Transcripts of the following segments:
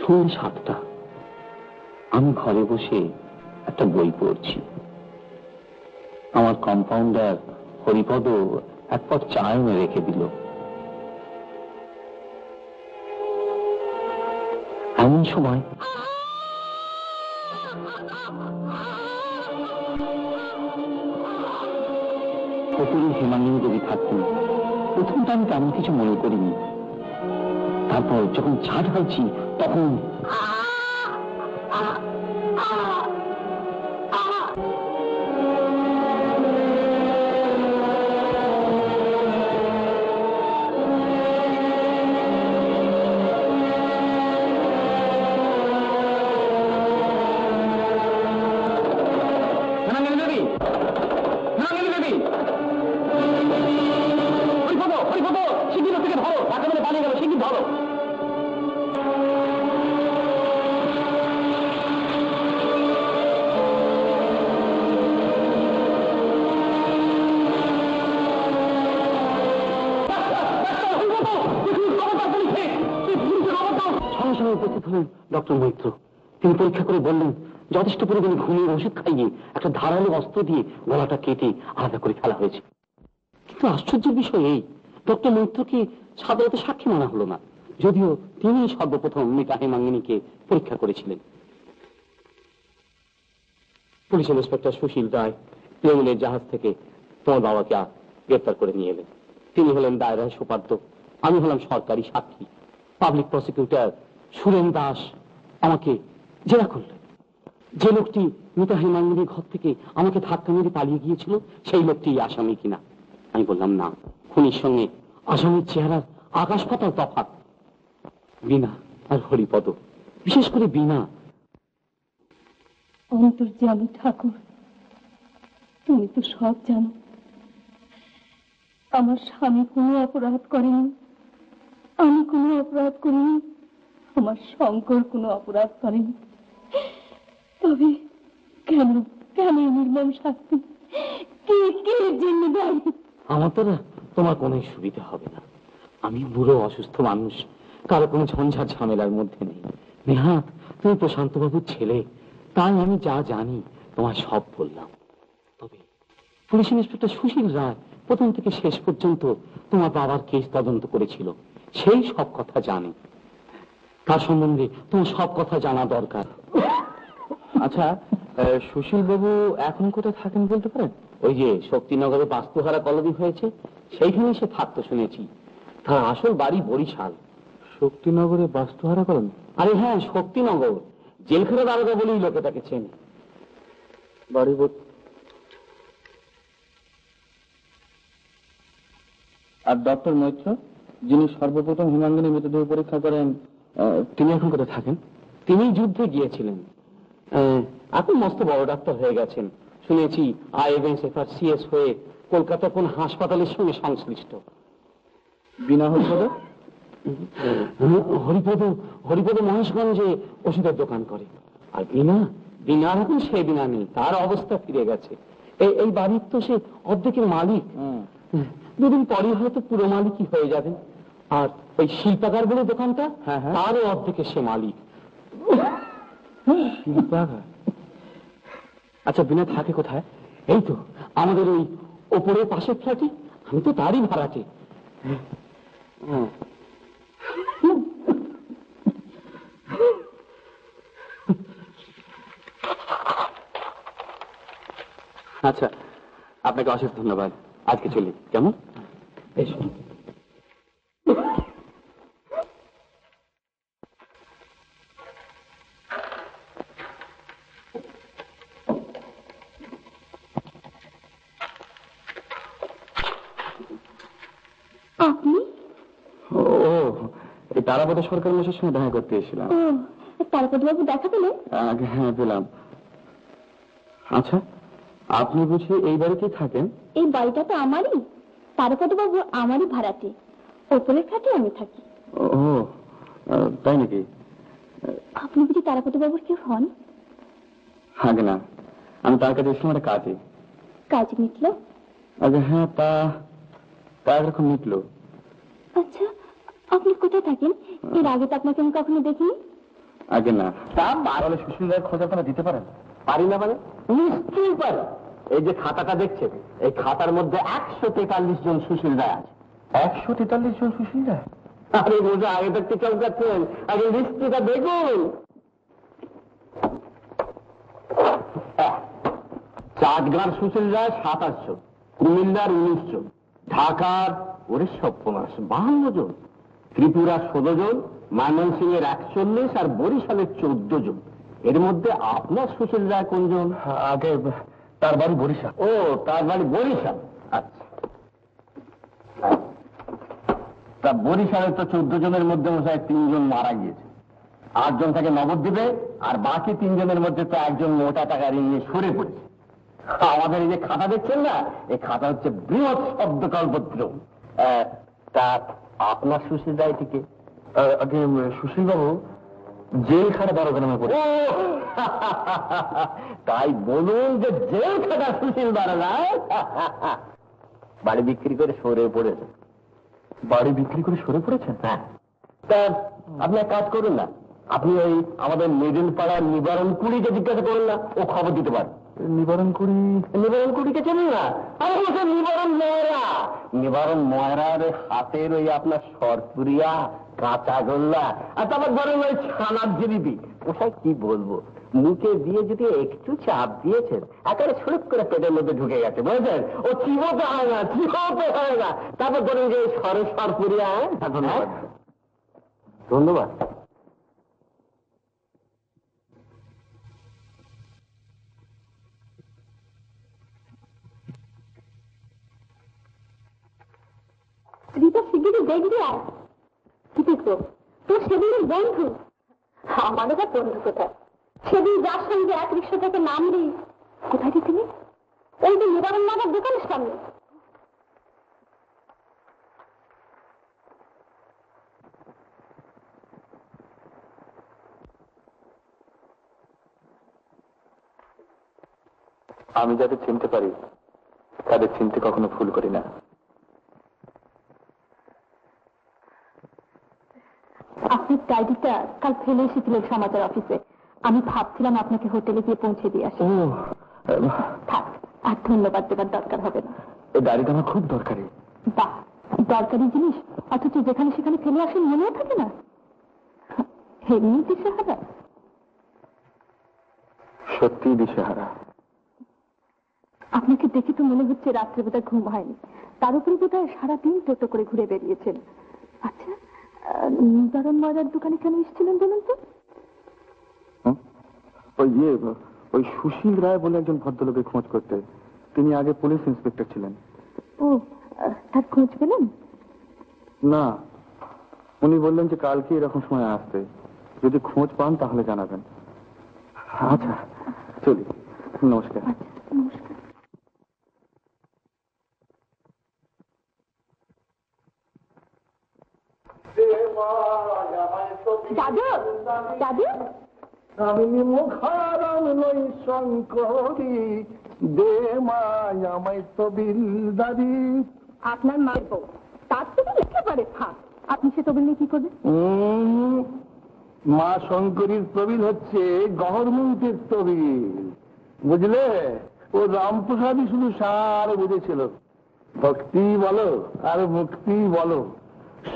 সন্ধ্যে 7টা। আমি ঘরে বসে একটা বই পড়ছি। আমার কম্পাউন্ডার হরিপদ এক পট চা এনে রেখে দিল। এমন সময় ওপরে হেমাঙ্গিনী দেবী থাকতেন। প্রথমটা আমি তেমন কিছু মনে করিনি। তারপর যখন চা ঢালছি তখন উপস্থিত হলেন ডক্টর মৈত্র। তিনি পরীক্ষা করে বললেন যথেষ্ট পরিমাণে ঘুমের ওষুধ খাইয়ে একটা ধারালো অস্ত্র দিয়ে গলাটা কেটে আলাদা করে ফেলা হয়েছে। কিন্তু আশ্চর্যের বিষয় এই, ডক্টর মৈত্রকে সাধারণত সাক্ষী মানা হলো না, যদিও তিনি সর্বপ্রথম মৃতা হেমাঙ্গিনীকে পরীক্ষা করেছিলেন। পুলিশ ইন্সপেক্টর সুশীল রায় প্লেনের জাহাজ থেকে তোমার বাবাকে গ্রেপ্তার করে নিয়ে এলেন। তিনি হলেন দায়রায় সোপাদ্য, আমি হলাম সরকারি সাক্ষী। পাবলিক প্রসিকিউটর সুরেন দাস আমাকে জেরা করলেন। যে লোকটি মৃতা হেমাঙ্গিনীর ঘর থেকে আমাকে ধাক্কা মেরে পালিয়ে গিয়েছিল সেই লোকটি আসামি কিনা। আমি বললাম না, খুনির সঙ্গে আসামির চেহারার আকাশ পাতাল তফাৎ। বিনা আর হরিপদ, বিশেষ করে বিনা। অন্তর্যামী ঠাকুর, তুমি তো সব জানো। আমার স্বামী কোনো অপরাধ করেনি, আমি কোনো অপরাধ করিনি, আমার শঙ্কর কোনো অপরাধ করেনি। তবে কেন কেন নির্মম শাস্তি? কে জন্য দায়ী? আমার দ্বারা তোমার কোনো সুবিধা হবে না। আমি বুড়ো অসুস্থ মানুষ, কারো কোনো ঝঞ্ঝাট ঝামেলার মধ্যে নেই। নেহা, তুমি প্রশান্ত বাবুর ছেলে, তাই আমি যা জানি তোমার সব বললাম। তবে পুলিশ ইন্সপেক্টর সুশীল রায় প্রথম থেকে শেষ পর্যন্ত তোমার বাবার কেস তদন্ত করেছিল, সেই সব কথা জানে। তার সম্বন্ধে তোমার সব কথা জানা দরকার। আচ্ছা, সুশীল বাবু এখন কোথায় থাকেন বলতে পারেন? ওই যে শক্তিনগরে বাস্তুহারা কলোনি হয়েছে, সেইখানে সে থাকতো শুনেছি। তার আসল বাড়ি বরিশাল। শক্তিনগরে বাস্তুহারা কলোনি? আরে হ্যাঁ, শক্তিনগর। জেলখানা দারোগা বলেই লোকে তাকে চেনে। বাড়ি আর ডক্টর মৈত্র, যিনি সর্বপ্রথম হেমাঙ্গিনী মৃতদেহ পরীক্ষা করেন, তিনি এখন কোথায় থাকেন? তিনি যুদ্ধে গিয়েছিলেন, এখন মস্ত বড় ডাক্তার হয়ে গেছেন শুনেছি। IFSFR CS হয়ে কলকাতার কোন হাসপাতালের সঙ্গে সংশ্লিষ্ট। বিনা হরিপদ? হরিপদ মহেশগঞ্জে ওষুধের দোকান করে। আর বিনার এখন সে বিনা নেই, তার অবস্থা ফিরে গেছে। এই বাড়ির তো সে অর্ধেকের মালিক। দুদিন পরে হয়তো পুরো মালিকই হয়ে যাবেন। আর ওই শিল্পাগার বলে দোকানটা, তারও অর্ধেকের সে মালিক। শিল্পাগার? আচ্ছা, বিনা থাকে কোথায়? এই তো আমাদের ওই ওপরের পাশের ফ্ল্যাটে, আমি তো তারই ভাড়াটে। আচ্ছা, আপনাকে অশেষ ধন্যবাদ। আজকে চলি, কেমন? এসো। তারাপদ সরকার মশাইয়ের সঙ্গে দেখা করতে এসেছিলাম। তারাপদ বাবু দেখা পেলেন? হ্যাঁ, পেলাম। আচ্ছা, আপনি বুঝি এই বাড়িতেই থাকেন? এই বাড়িটা তো আমারই, তারাপদ বাবু আমারই ভাড়াটে। ওপরের ফ্ল্যাটে আমি থাকি। ও তাই নাকি? আপনি বুঝি তারাপদ বাবুর কেউ হন? আগে না, আমি তার কাছে এসেছিলাম একটা কাজে। কাজ মিটলো? আগে হ্যাঁ, তা এরকম মিটলো। আচ্ছা, আপনি কোথায় থাকেন? এর আগে তো আপনাকে আমি কখনো দেখিনি। আগে না। তা তাহলে সুশীল রায়ের খোঁজ আপনারা দিতে পারেন? পারি না মানে? নিশ্চয়ই পারি। এই যে খাতাটা দেখছেন, এই খাতার মধ্যে 143 জন সুশীল রায় আছে। 143 জন সুশীল রায়? আরে বোঝা আগে থাকতে চমকাচ্ছেন, আগে লিস্টটা দেখুন। চাটগাঁর সুশীল রায় 27 জন, কুমিল্লার 19 জন, ঢাকার 52 জন, ত্রিপুরা 16 জন, ময়মনসিংহের 41 আর বরিশালের 14 জন। এর মধ্যে আপনার সুশীল রায় কোনজন? আগে তার বাড়ি বরিশাল। ও, তার বাড়ি বরিশাল। আচ্ছা, তা বরিশালের তো 14 জনের মধ্যে মশাই 3 জন মারা গিয়েছে, 8 জন থাকে নবদ্বীপে, আর বাকি 3 জনের মধ্যে তো একজন মোটা টাকা ঋণ নিয়ে সরে পড়েছে। আমাদের এই যে খাতা দেখছেন না, এই খাতা হচ্ছে বৃহৎ শব্দকল্পদ্র। তা আপনার সুশীল রায় থেকে? আগে সুশীল বাবু জেলখানা দারোগা নামে পড়ে। তাই বলুন যে জেলখানা সুশীল রায় বাড়ি বিক্রি করে সরে পড়েছে। বাড়ি বিক্রি করে সরে পড়েছেন? হ্যাঁ। তা আপনি এক কাজ করুন না, আপনি ওই আমাদের মিডিল পাড়ার নিবারণ কুড়িকে জিজ্ঞাসা করুন না, ও খবর দিতে পারে। নিবারণ কুড়িকে চেনেন না? আমি বলছি নিবারণ ময়রা। নিবারণ ময়রার হাতের ওই আপনার সরপুরিয়া, কাঁচা গোল্লা, আর তারপর ধরেন ওই ছানার জিলিপি, ওটাই কি বলবো, মুখে দিয়ে যদি একটু চাপ দিয়েছেন একেবারে ছুড়ুক করে পেটের মধ্যে ঢুকে গেছে, বুঝেছেন? ও চিবোতে হয় না, চিবোতে হয় না। তারপর ধরেন যে সরপুরিয়া। ধন্যবাদ। রিতা শিগগিরই দেখবি। আর কি দেখবো? তোর সেদিনের বন্ধু। আমাদের আর বন্ধু কোথায়? সেদিন যার সঙ্গে এক রিক্সা থেকে নামলি, কোথায় গেছিলি? ওই যে নিবারণ মামার দোকানের সামনে। আমি যাদের চিনতে পারি তাদের চিনতে কখনো ভুল করি না। আপনার ডায়েরিটা কাল ফেলে এসেছিলেন সমাচার অফিসে। আমি ভাবছিলাম আপনাকে হোটেলে গিয়ে পৌঁছে দিয়ে আসি। থাক, আর ধন্যবাদ দেবার দরকার হবে না। এই ডায়েরিটা আমার খুব দরকারি। বাহ, দরকারি জিনিস অথচ যেখানে সেখানে ফেলে আসেন মনেও থাকে না। এমনি দিশেহারা। সত্যি দিশেহারা। আপনাকে দেখে তো মনে হচ্ছে রাত্রে বোধহয় ঘুম হয়নি, তার উপরে বোধহয় সারাদিন টোটো করে ঘুরে বেরিয়েছেন। আচ্ছা, নিবারণ ময়রার দোকানে কেন এসেছিলেন বলুন তো? ওই সুশীল রায় বলে একজন ভদ্রলোকের খোঁজ করতে। তিনি আগে পুলিশ ইন্সপেক্টর ছিলেন। ও, তার খোঁজ পেলেন? না, উনি বললেন যে কালকে এরকম সময় আসতে, যদি খোঁজ পান তাহলে জানাবেন। আচ্ছা, চলি। নমস্কার। আচ্ছা, নমস্কার। দাদু, দাদু, আমি মুখারাম নই শঙ্করী, দে মায় আমায় তবিল দাদি। আপনার মায়ের বউ, তার থেকে লিখতে পারে। থাক, আপনি সে তবিল নিয়ে কি করবেন? মা শঙ্করীর তবিল হচ্ছে গভর্নমেন্টের তবিল, বুঝলে? ও রামপ্রসাদই শুধু সার বুঝেছিল। ভক্তি বলো আর মুক্তি বলো,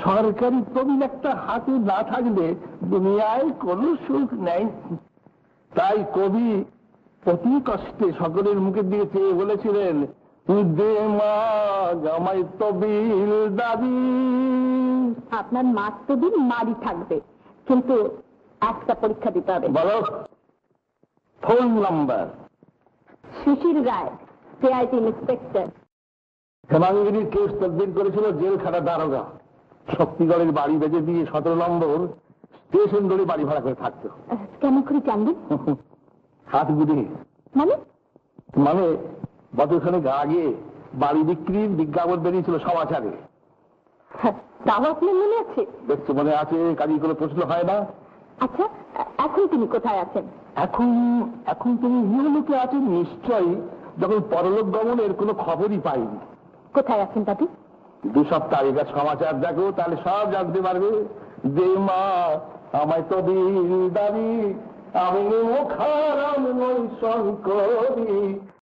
সরকারি তবিল একটা হাতে না থাকলে দুনিয়ায় কোনো সুখ নেই। তাই কবি অতি কষ্টে সকলের মুখের দিকে চেয়ে বলেছিলেন, দে মা আমায় তবিল দাবি। আপনার মার তবিল মারি থাকবে, কিন্তু একটা পরীক্ষা দিতে হবে। বলো ফোন নাম্বার। সুশীল রায়, সিআইডি ইন্সপেক্টর। হেমাঙ্গিনীর কেস তদবির করেছিল জেলখানা দারোগা। শক্তিগড়ের বাড়ি বেঁধে দিয়ে 17 নম্বর স্টেশন ধরে বাড়ি ভাড়া করে থাকতো। কেমন করে জানবেন? হাত গুড়ি মানে? মানে বছরখানেক আগে বাড়ি বিক্রির বিজ্ঞাপন বেরিয়েছিল সমাচারে। তাও আপনার মনে আছে? দেখছো মনে আছে, কাজে কোনো প্রশ্ন হয় না। আচ্ছা, এখন তিনি কোথায় আছেন? এখন এখন তুমি ইহলোকে আছেন নিশ্চয়ই, যখন পরলোক গমনের কোনো খবরই পাইনি। কোথায় আছেন দাদু? 2 সপ্তাহ আগেকার সমাচার দেখো, তাহলে সব জানতে পারবে। দে মা আমায় তো দিল দাবি, আমি মুখারাম নই শঙ্করী।